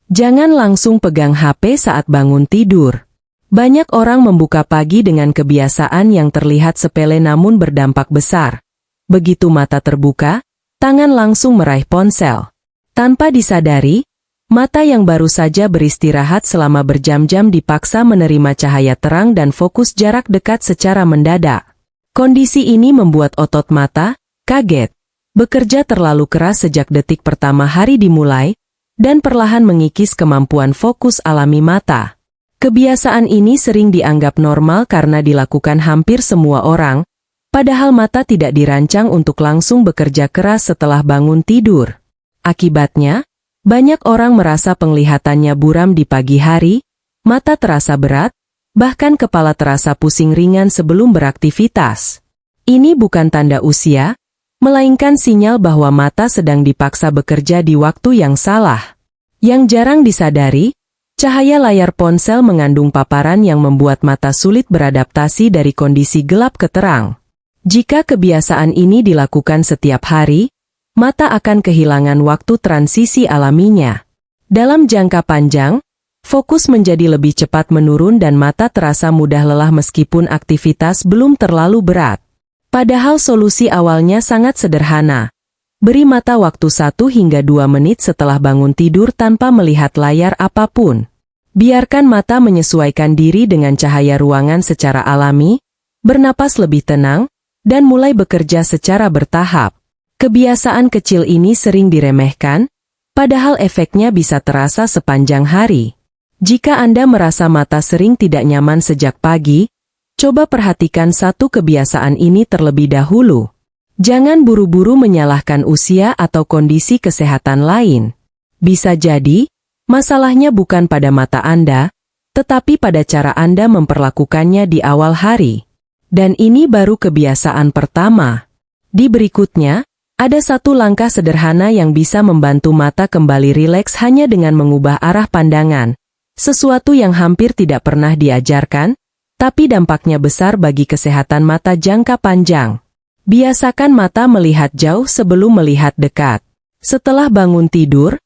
Jangan langsung pegang HP saat bangun tidur. Banyak orang membuka pagi dengan kebiasaan yang terlihat sepele namun berdampak besar. Begitu mata terbuka, tangan langsung meraih ponsel. Tanpa disadari, mata yang baru saja beristirahat selama berjam-jam dipaksa menerima cahaya terang dan fokus jarak dekat secara mendadak. Kondisi ini membuat otot mata kaget, bekerja terlalu keras sejak detik pertama hari dimulai, dan perlahan mengikis kemampuan fokus alami mata. Kebiasaan ini sering dianggap normal karena dilakukan hampir semua orang, padahal mata tidak dirancang untuk langsung bekerja keras setelah bangun tidur. Akibatnya, banyak orang merasa penglihatannya buram di pagi hari, mata terasa berat, bahkan kepala terasa pusing ringan sebelum beraktivitas. Ini bukan tanda usia, melainkan sinyal bahwa mata sedang dipaksa bekerja di waktu yang salah. Yang jarang disadari, cahaya layar ponsel mengandung paparan yang membuat mata sulit beradaptasi dari kondisi gelap ke terang. Jika kebiasaan ini dilakukan setiap hari, mata akan kehilangan waktu transisi alaminya. Dalam jangka panjang, fokus menjadi lebih cepat menurun dan mata terasa mudah lelah meskipun aktivitas belum terlalu berat. Padahal solusi awalnya sangat sederhana. Beri mata waktu 1 hingga 2 menit setelah bangun tidur tanpa melihat layar apapun. Biarkan mata menyesuaikan diri dengan cahaya ruangan secara alami, bernapas lebih tenang, dan mulai bekerja secara bertahap. Kebiasaan kecil ini sering diremehkan, padahal efeknya bisa terasa sepanjang hari. Jika Anda merasa mata sering tidak nyaman sejak pagi, coba perhatikan satu kebiasaan ini terlebih dahulu. Jangan buru-buru menyalahkan usia atau kondisi kesehatan lain. Bisa jadi, masalahnya bukan pada mata Anda, tetapi pada cara Anda memperlakukannya di awal hari. Dan ini baru kebiasaan pertama. Di berikutnya, ada satu langkah sederhana yang bisa membantu mata kembali rileks hanya dengan mengubah arah pandangan. Sesuatu yang hampir tidak pernah diajarkan, tapi dampaknya besar bagi kesehatan mata jangka panjang. Biasakan mata melihat jauh sebelum melihat dekat. Setelah bangun tidur,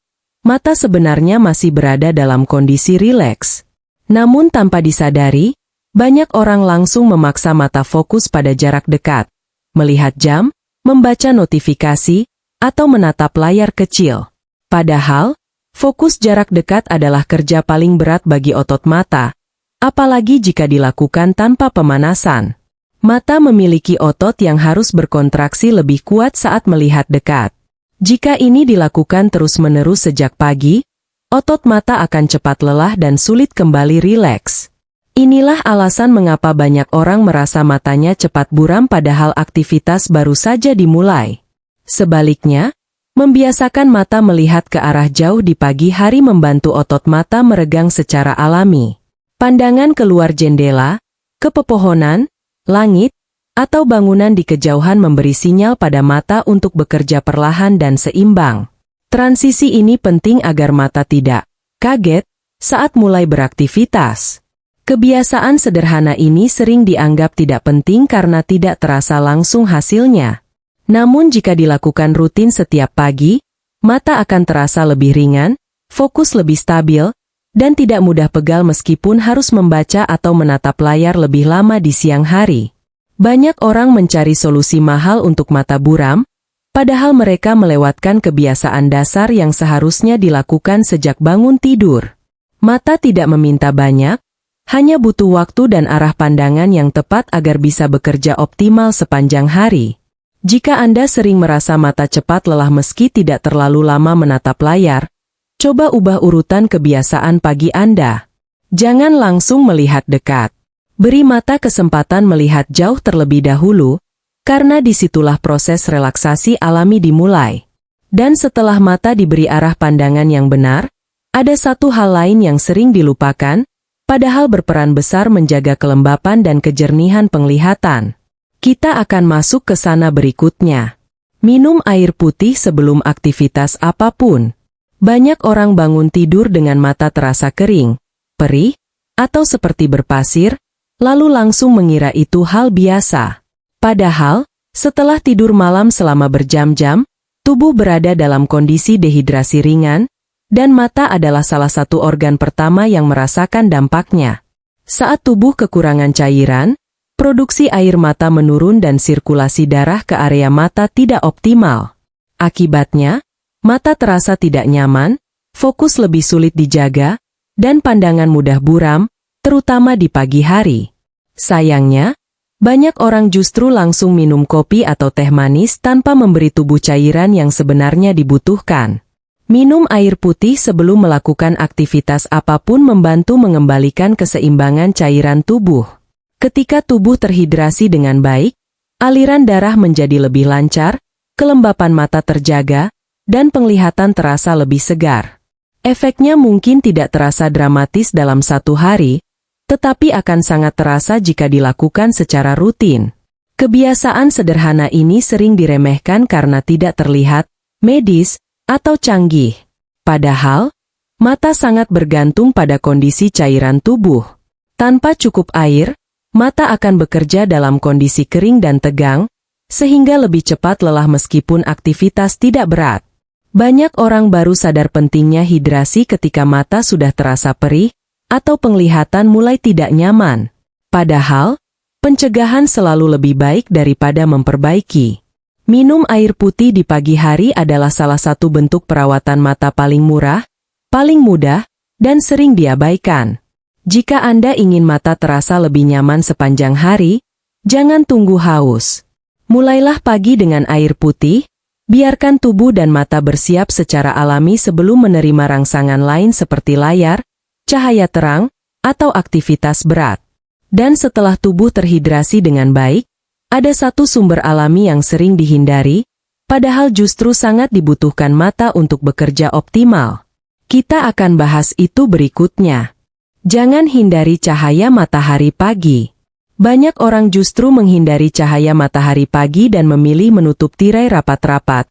mata sebenarnya masih berada dalam kondisi rileks. Namun tanpa disadari, banyak orang langsung memaksa mata fokus pada jarak dekat, melihat jam, membaca notifikasi, atau menatap layar kecil. Padahal, fokus jarak dekat adalah kerja paling berat bagi otot mata, apalagi jika dilakukan tanpa pemanasan. Mata memiliki otot yang harus berkontraksi lebih kuat saat melihat dekat. Jika ini dilakukan terus-menerus sejak pagi, otot mata akan cepat lelah dan sulit kembali rileks. Inilah alasan mengapa banyak orang merasa matanya cepat buram padahal aktivitas baru saja dimulai. Sebaliknya, membiasakan mata melihat ke arah jauh di pagi hari membantu otot mata meregang secara alami. Pandangan keluar jendela, ke pepohonan, langit, atau bangunan di kejauhan memberi sinyal pada mata untuk bekerja perlahan dan seimbang. Transisi ini penting agar mata tidak kaget saat mulai beraktivitas. Kebiasaan sederhana ini sering dianggap tidak penting karena tidak terasa langsung hasilnya. Namun jika dilakukan rutin setiap pagi, mata akan terasa lebih ringan, fokus lebih stabil, dan tidak mudah pegal meskipun harus membaca atau menatap layar lebih lama di siang hari. Banyak orang mencari solusi mahal untuk mata buram, padahal mereka melewatkan kebiasaan dasar yang seharusnya dilakukan sejak bangun tidur. Mata tidak meminta banyak, hanya butuh waktu dan arah pandangan yang tepat agar bisa bekerja optimal sepanjang hari. Jika Anda sering merasa mata cepat lelah meski tidak terlalu lama menatap layar, coba ubah urutan kebiasaan pagi Anda. Jangan langsung melihat dekat. Beri mata kesempatan melihat jauh terlebih dahulu, karena disitulah proses relaksasi alami dimulai. Dan setelah mata diberi arah pandangan yang benar, ada satu hal lain yang sering dilupakan, padahal berperan besar menjaga kelembapan dan kejernihan penglihatan. Kita akan masuk ke sana berikutnya. Minum air putih sebelum aktivitas apapun. Banyak orang bangun tidur dengan mata terasa kering, perih, atau seperti berpasir, lalu langsung mengira itu hal biasa. Padahal, setelah tidur malam selama berjam-jam, tubuh berada dalam kondisi dehidrasi ringan, dan mata adalah salah satu organ pertama yang merasakan dampaknya. Saat tubuh kekurangan cairan, produksi air mata menurun dan sirkulasi darah ke area mata tidak optimal. Akibatnya, mata terasa tidak nyaman, fokus lebih sulit dijaga, dan pandangan mudah buram, terutama di pagi hari. Sayangnya, banyak orang justru langsung minum kopi atau teh manis tanpa memberi tubuh cairan yang sebenarnya dibutuhkan. Minum air putih sebelum melakukan aktivitas apapun membantu mengembalikan keseimbangan cairan tubuh. Ketika tubuh terhidrasi dengan baik, aliran darah menjadi lebih lancar, kelembapan mata terjaga, dan penglihatan terasa lebih segar. Efeknya mungkin tidak terasa dramatis dalam satu hari, tetapi akan sangat terasa jika dilakukan secara rutin. Kebiasaan sederhana ini sering diremehkan karena tidak terlihat medis atau canggih. Padahal, mata sangat bergantung pada kondisi cairan tubuh. Tanpa cukup air, mata akan bekerja dalam kondisi kering dan tegang, sehingga lebih cepat lelah meskipun aktivitas tidak berat. Banyak orang baru sadar pentingnya hidrasi ketika mata sudah terasa perih, atau penglihatan mulai tidak nyaman. Padahal, pencegahan selalu lebih baik daripada memperbaiki. Minum air putih di pagi hari adalah salah satu bentuk perawatan mata paling murah, paling mudah, dan sering diabaikan. Jika Anda ingin mata terasa lebih nyaman sepanjang hari, jangan tunggu haus. Mulailah pagi dengan air putih, biarkan tubuh dan mata bersiap secara alami sebelum menerima rangsangan lain seperti layar, cahaya terang, atau aktivitas berat. Dan setelah tubuh terhidrasi dengan baik, ada satu sumber alami yang sering dihindari, padahal justru sangat dibutuhkan mata untuk bekerja optimal. Kita akan bahas itu berikutnya. Jangan hindari cahaya matahari pagi. Banyak orang justru menghindari cahaya matahari pagi dan memilih menutup tirai rapat-rapat,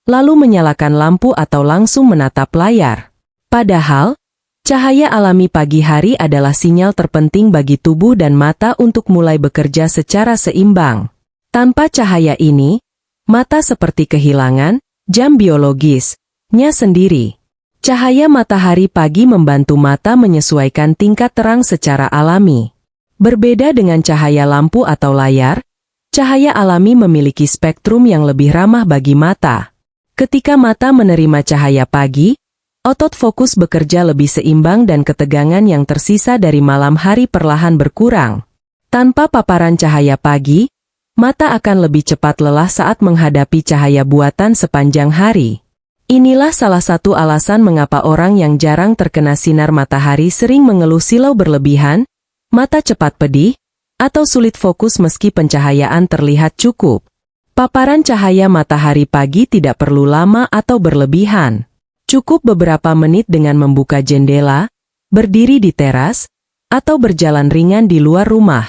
lalu menyalakan lampu atau langsung menatap layar. Padahal, cahaya alami pagi hari adalah sinyal terpenting bagi tubuh dan mata untuk mulai bekerja secara seimbang. Tanpa cahaya ini, mata seperti kehilangan jam biologisnya sendiri. Cahaya matahari pagi membantu mata menyesuaikan tingkat terang secara alami. Berbeda dengan cahaya lampu atau layar, cahaya alami memiliki spektrum yang lebih ramah bagi mata. Ketika mata menerima cahaya pagi, otot fokus bekerja lebih seimbang dan ketegangan yang tersisa dari malam hari perlahan berkurang. Tanpa paparan cahaya pagi, mata akan lebih cepat lelah saat menghadapi cahaya buatan sepanjang hari. Inilah salah satu alasan mengapa orang yang jarang terkena sinar matahari sering mengeluh silau berlebihan, mata cepat pedih, atau sulit fokus meski pencahayaan terlihat cukup. Paparan cahaya matahari pagi tidak perlu lama atau berlebihan. Cukup beberapa menit dengan membuka jendela, berdiri di teras, atau berjalan ringan di luar rumah.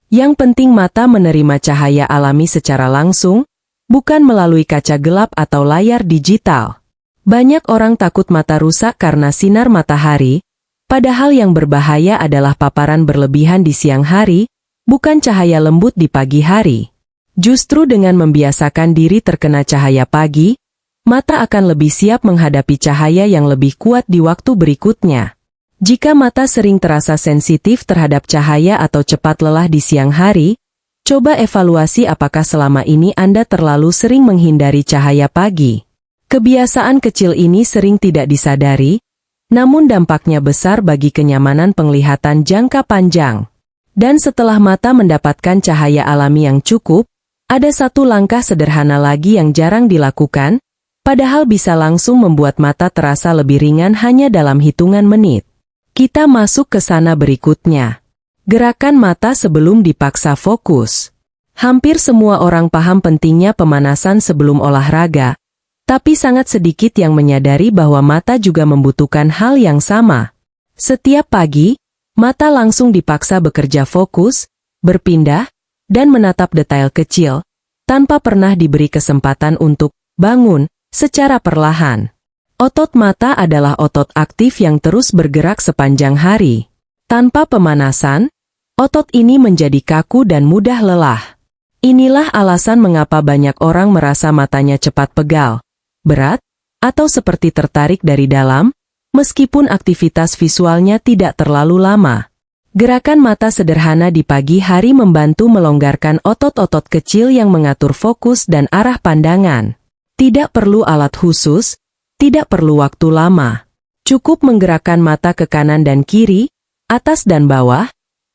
Yang penting mata menerima cahaya alami secara langsung, bukan melalui kaca gelap atau layar digital. Banyak orang takut mata rusak karena sinar matahari, padahal yang berbahaya adalah paparan berlebihan di siang hari, bukan cahaya lembut di pagi hari. Justru dengan membiasakan diri terkena cahaya pagi, mata akan lebih siap menghadapi cahaya yang lebih kuat di waktu berikutnya. Jika mata sering terasa sensitif terhadap cahaya atau cepat lelah di siang hari, coba evaluasi apakah selama ini Anda terlalu sering menghindari cahaya pagi. Kebiasaan kecil ini sering tidak disadari, namun dampaknya besar bagi kenyamanan penglihatan jangka panjang. Dan setelah mata mendapatkan cahaya alami yang cukup, ada satu langkah sederhana lagi yang jarang dilakukan, padahal bisa langsung membuat mata terasa lebih ringan hanya dalam hitungan menit. Kita masuk ke sana berikutnya. Gerakan mata sebelum dipaksa fokus. Hampir semua orang paham pentingnya pemanasan sebelum olahraga, tapi sangat sedikit yang menyadari bahwa mata juga membutuhkan hal yang sama. Setiap pagi, mata langsung dipaksa bekerja fokus, berpindah, dan menatap detail kecil, tanpa pernah diberi kesempatan untuk bangun secara perlahan. Otot mata adalah otot aktif yang terus bergerak sepanjang hari. Tanpa pemanasan, otot ini menjadi kaku dan mudah lelah. Inilah alasan mengapa banyak orang merasa matanya cepat pegal, berat, atau seperti tertarik dari dalam, meskipun aktivitas visualnya tidak terlalu lama. Gerakan mata sederhana di pagi hari membantu melonggarkan otot-otot kecil yang mengatur fokus dan arah pandangan. Tidak perlu alat khusus, tidak perlu waktu lama. Cukup menggerakkan mata ke kanan dan kiri, atas dan bawah,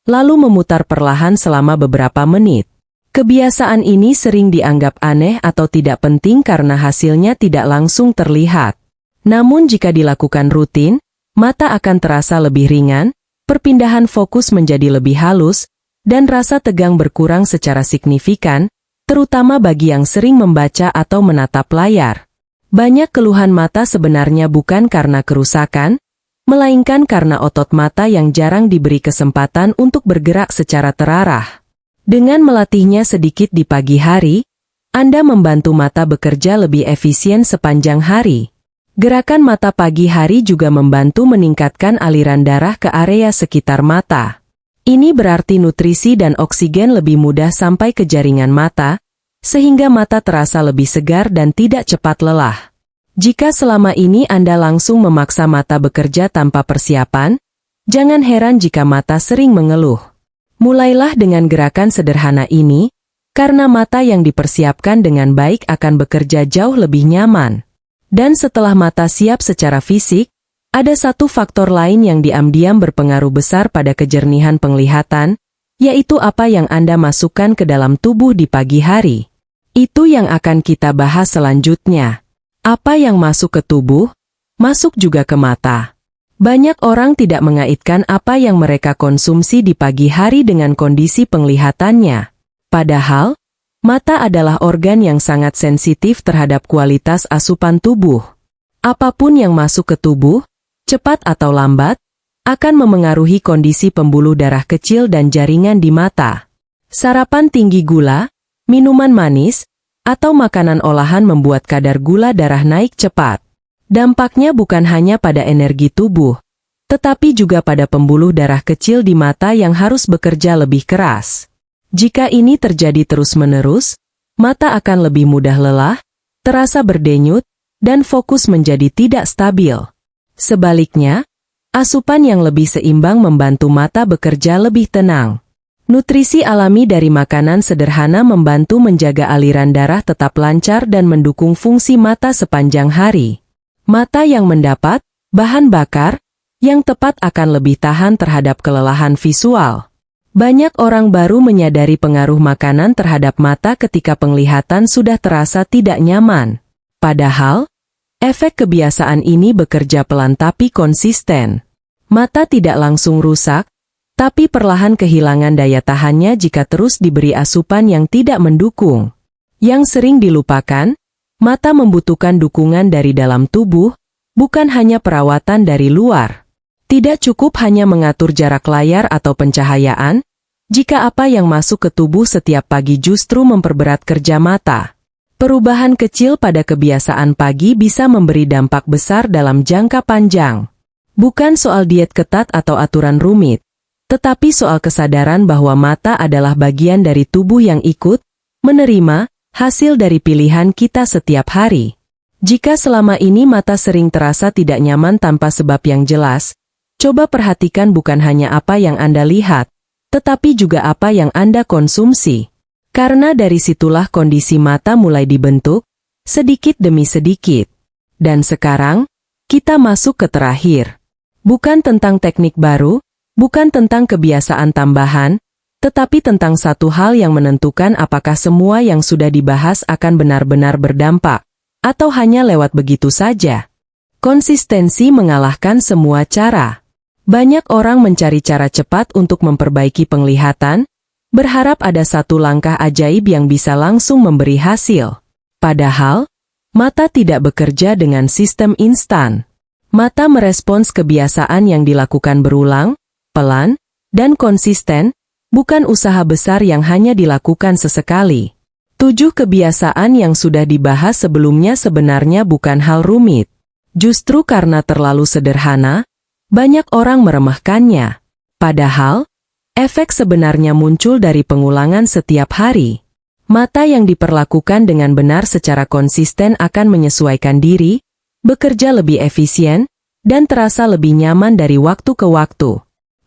lalu memutar perlahan selama beberapa menit. Kebiasaan ini sering dianggap aneh atau tidak penting karena hasilnya tidak langsung terlihat. Namun jika dilakukan rutin, mata akan terasa lebih ringan, perpindahan fokus menjadi lebih halus, dan rasa tegang berkurang secara signifikan, terutama bagi yang sering membaca atau menatap layar. Banyak keluhan mata sebenarnya bukan karena kerusakan, melainkan karena otot mata yang jarang diberi kesempatan untuk bergerak secara terarah. Dengan melatihnya sedikit di pagi hari, Anda membantu mata bekerja lebih efisien sepanjang hari. Gerakan mata pagi hari juga membantu meningkatkan aliran darah ke area sekitar mata. Ini berarti nutrisi dan oksigen lebih mudah sampai ke jaringan mata, sehingga mata terasa lebih segar dan tidak cepat lelah. Jika selama ini Anda langsung memaksa mata bekerja tanpa persiapan, jangan heran jika mata sering mengeluh. Mulailah dengan gerakan sederhana ini, karena mata yang dipersiapkan dengan baik akan bekerja jauh lebih nyaman. Dan setelah mata siap secara fisik, ada satu faktor lain yang diam-diam berpengaruh besar pada kejernihan penglihatan, yaitu apa yang Anda masukkan ke dalam tubuh di pagi hari. Itu yang akan kita bahas selanjutnya. Apa yang masuk ke tubuh, masuk juga ke mata. Banyak orang tidak mengaitkan apa yang mereka konsumsi di pagi hari dengan kondisi penglihatannya. Padahal, mata adalah organ yang sangat sensitif terhadap kualitas asupan tubuh. Apapun yang masuk ke tubuh, cepat atau lambat, akan memengaruhi kondisi pembuluh darah kecil dan jaringan di mata. Sarapan tinggi gula, minuman manis, atau makanan olahan membuat kadar gula darah naik cepat. Dampaknya bukan hanya pada energi tubuh, tetapi juga pada pembuluh darah kecil di mata yang harus bekerja lebih keras. Jika ini terjadi terus-menerus, mata akan lebih mudah lelah, terasa berdenyut, dan fokus menjadi tidak stabil. Sebaliknya, asupan yang lebih seimbang membantu mata bekerja lebih tenang. Nutrisi alami dari makanan sederhana membantu menjaga aliran darah tetap lancar dan mendukung fungsi mata sepanjang hari. Mata yang mendapat bahan bakar yang tepat akan lebih tahan terhadap kelelahan visual. Banyak orang baru menyadari pengaruh makanan terhadap mata ketika penglihatan sudah terasa tidak nyaman. Padahal, efek kebiasaan ini bekerja pelan tapi konsisten. Mata tidak langsung rusak, tapi perlahan kehilangan daya tahannya jika terus diberi asupan yang tidak mendukung. Yang sering dilupakan, mata membutuhkan dukungan dari dalam tubuh, bukan hanya perawatan dari luar. Tidak cukup hanya mengatur jarak layar atau pencahayaan, jika apa yang masuk ke tubuh setiap pagi justru memperberat kerja mata. Perubahan kecil pada kebiasaan pagi bisa memberi dampak besar dalam jangka panjang. Bukan soal diet ketat atau aturan rumit, tetapi soal kesadaran bahwa mata adalah bagian dari tubuh yang ikut menerima hasil dari pilihan kita setiap hari. Jika selama ini mata sering terasa tidak nyaman tanpa sebab yang jelas, coba perhatikan bukan hanya apa yang Anda lihat, tetapi juga apa yang Anda konsumsi. Karena dari situlah kondisi mata mulai dibentuk, sedikit demi sedikit. Dan sekarang, kita masuk ke terakhir. Bukan tentang teknik baru, bukan tentang kebiasaan tambahan, tetapi tentang satu hal yang menentukan apakah semua yang sudah dibahas akan benar-benar berdampak, atau hanya lewat begitu saja. Konsistensi mengalahkan semua cara. Banyak orang mencari cara cepat untuk memperbaiki penglihatan, berharap ada satu langkah ajaib yang bisa langsung memberi hasil. Padahal, mata tidak bekerja dengan sistem instan. Mata merespons kebiasaan yang dilakukan berulang, pelan, dan konsisten, bukan usaha besar yang hanya dilakukan sesekali. 7 kebiasaan yang sudah dibahas sebelumnya sebenarnya bukan hal rumit. Justru karena terlalu sederhana, banyak orang meremehkannya. Padahal, efek sebenarnya muncul dari pengulangan setiap hari. Mata yang diperlakukan dengan benar secara konsisten akan menyesuaikan diri, bekerja lebih efisien, dan terasa lebih nyaman dari waktu ke waktu.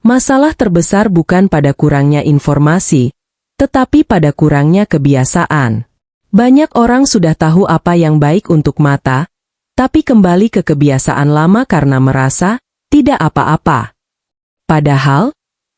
Masalah terbesar bukan pada kurangnya informasi, tetapi pada kurangnya kebiasaan. Banyak orang sudah tahu apa yang baik untuk mata, tapi kembali ke kebiasaan lama karena merasa tidak apa-apa. Padahal,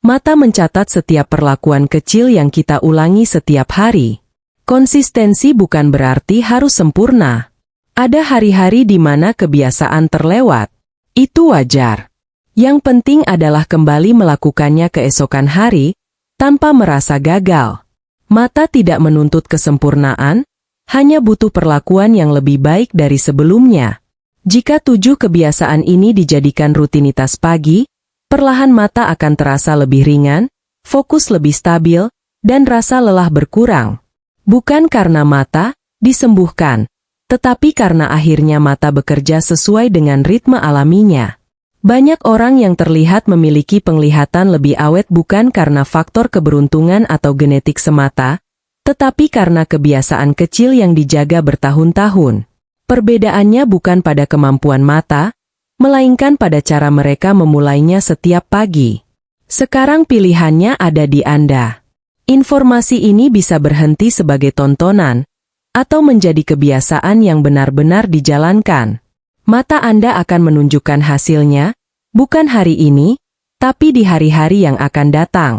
mata mencatat setiap perlakuan kecil yang kita ulangi setiap hari. Konsistensi bukan berarti harus sempurna. Ada hari-hari di mana kebiasaan terlewat. Itu wajar. Yang penting adalah kembali melakukannya keesokan hari, tanpa merasa gagal. Mata tidak menuntut kesempurnaan, hanya butuh perlakuan yang lebih baik dari sebelumnya. Jika 7 kebiasaan ini dijadikan rutinitas pagi, perlahan mata akan terasa lebih ringan, fokus lebih stabil, dan rasa lelah berkurang. Bukan karena mata disembuhkan, tetapi karena akhirnya mata bekerja sesuai dengan ritme alaminya. Banyak orang yang terlihat memiliki penglihatan lebih awet bukan karena faktor keberuntungan atau genetik semata, tetapi karena kebiasaan kecil yang dijaga bertahun-tahun. Perbedaannya bukan pada kemampuan mata, melainkan pada cara mereka memulainya setiap pagi. Sekarang pilihannya ada di Anda. Informasi ini bisa berhenti sebagai tontonan, atau menjadi kebiasaan yang benar-benar dijalankan. Mata Anda akan menunjukkan hasilnya, bukan hari ini, tapi di hari-hari yang akan datang.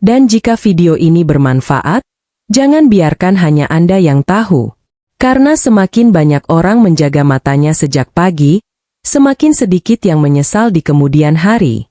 Dan jika video ini bermanfaat, jangan biarkan hanya Anda yang tahu. Karena semakin banyak orang menjaga matanya sejak pagi, semakin sedikit yang menyesal di kemudian hari.